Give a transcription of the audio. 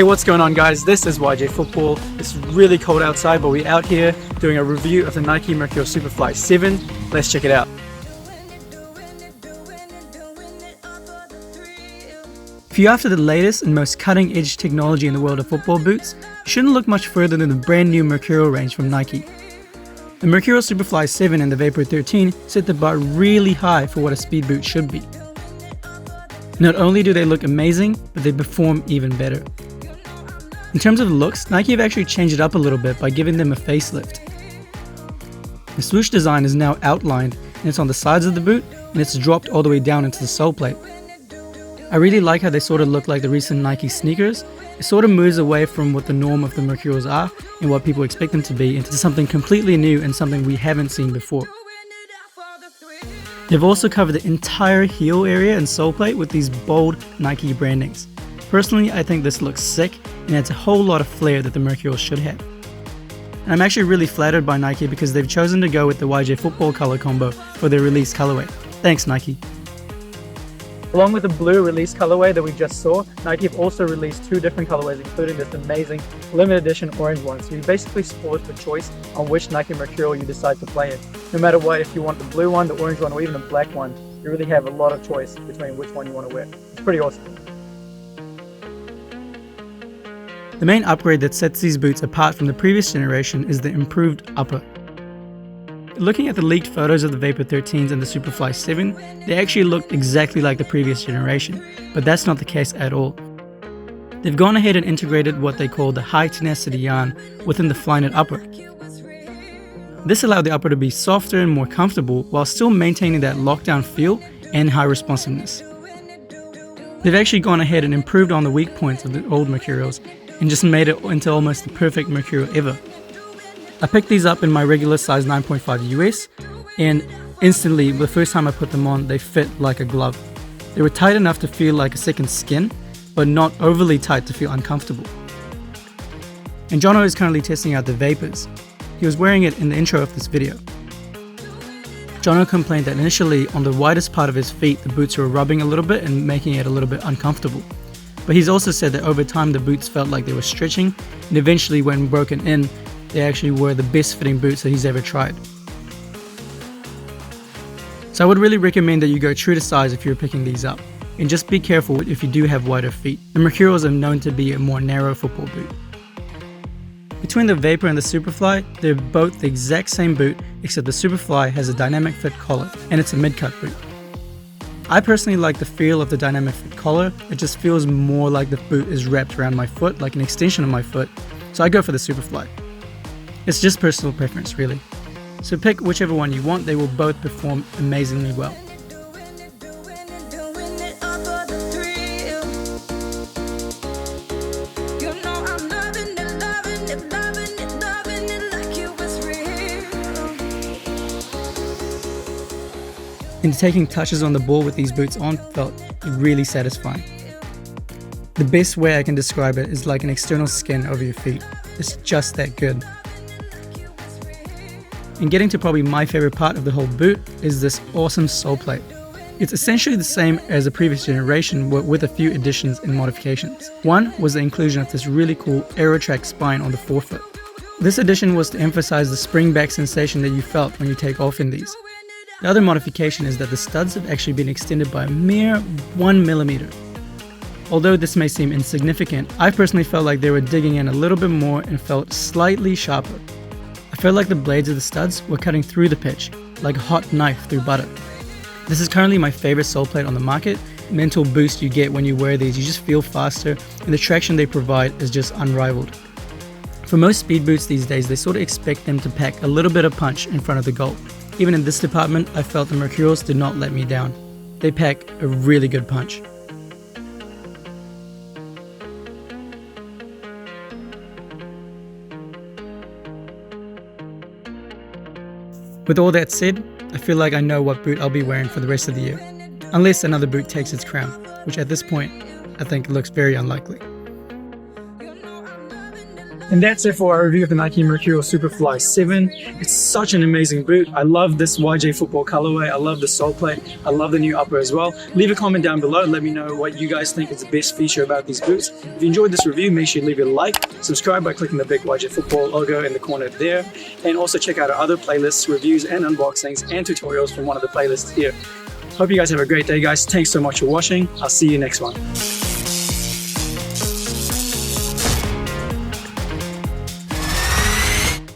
Hey, what's going on, guys? This is YJ Football. It's really cold outside, but we're out here doing a review of the Nike Mercurial Superfly 7. Let's check it out. If you're after the latest and most cutting-edge technology in the world of football boots, you shouldn't look much further than the brand new Mercurial range from Nike. The Mercurial Superfly 7 and the Vapor 13 set the bar really high for what a speed boot should be. Not only do they look amazing, but they perform even better. In terms of looks, Nike have actually changed it up a little bit by giving them a facelift. The swoosh design is now outlined and it's on the sides of the boot and it's dropped all the way down into the sole plate. I really like how they sort of look like the recent Nike sneakers. It sort of moves away from what the norm of the Mercurials are and what people expect them to be into something completely new and something we haven't seen before. They've also covered the entire heel area and sole plate with these bold Nike brandings. Personally, I think this looks sick and adds a whole lot of flair that the Mercurials should have. And I'm actually really flattered by Nike because they've chosen to go with the YJ Football color combo for their release colorway. Thanks, Nike. Along with the blue release colorway that we just saw, Nike have also released two different colorways, including this amazing limited edition orange one. So you basically spoiled for choice on which Nike Mercurial you decide to play in. No matter what, if you want the blue one, the orange one, or even the black one, you really have a lot of choice between which one you want to wear. It's pretty awesome. The main upgrade that sets these boots apart from the previous generation is the improved upper. Looking at the leaked photos of the Vapor 13s and the Superfly 7, they actually look exactly like the previous generation, but that's not the case at all. They've gone ahead and integrated what they call the high tenacity yarn within the Flyknit upper. This allowed the upper to be softer and more comfortable while still maintaining that lockdown feel and high responsiveness. They've actually gone ahead and improved on the weak points of the old Mercurials and just made it into almost the perfect Mercurial ever. I picked these up in my regular size 9.5 US and instantly, the first time I put them on, they fit like a glove. They were tight enough to feel like a second skin, but not overly tight to feel uncomfortable. And Jono is currently testing out the Vapors. He was wearing it in the intro of this video. Jono complained that initially on the widest part of his feet, the boots were rubbing a little bit and making it a little bit uncomfortable. But he's also said that over time the boots felt like they were stretching, and eventually when broken in, they actually were the best fitting boots that he's ever tried. So I would really recommend that you go true to size if you're picking these up, and just be careful if you do have wider feet. The Mercurials are known to be a more narrow football boot. Between the Vapor and the Superfly, they're both the exact same boot, except the Superfly has a dynamic fit collar, and it's a mid-cut boot. I personally like the feel of the dynamic fit collar. It just feels more like the boot is wrapped around my foot, like an extension of my foot, so I go for the Superfly. It's just personal preference, really. So pick whichever one you want, they will both perform amazingly well. And taking touches on the ball with these boots on felt really satisfying. The best way I can describe it is like an external skin over your feet. It's just that good. And getting to probably my favorite part of the whole boot is this awesome sole plate. It's essentially the same as the previous generation with a few additions and modifications. One was the inclusion of this really cool AeroTrack spine on the forefoot. This addition was to emphasize the spring back sensation that you felt when you take off in these. The other modification is that the studs have actually been extended by a mere 1mm. Although this may seem insignificant, I personally felt like they were digging in a little bit more and felt slightly sharper. I felt like the blades of the studs were cutting through the pitch, like a hot knife through butter. This is currently my favorite sole plate on the market. Mental boost you get when you wear these, you just feel faster, and the traction they provide is just unrivaled. For most speed boots these days, they sort of expect them to pack a little bit of punch in front of the goal. Even in this department, I felt the Mercurials did not let me down. They pack a really good punch. With all that said, I feel like I know what boot I'll be wearing for the rest of the year. Unless another boot takes its crown, which at this point, I think looks very unlikely. And that's it for our review of the Nike Mercurial Superfly 7. It's such an amazing boot. I love this YJ football colorway. I love the Soleplate. I love the new upper as well. Leave a comment down below and let me know what you guys think is the best feature about these boots. If you enjoyed this review, make sure you leave a like, subscribe by clicking the big YJ football logo in the corner there, and also check out our other playlists, reviews and unboxings and tutorials from one of the playlists here. Hope you guys have a great day, guys. Thanks so much for watching. I'll see you next one.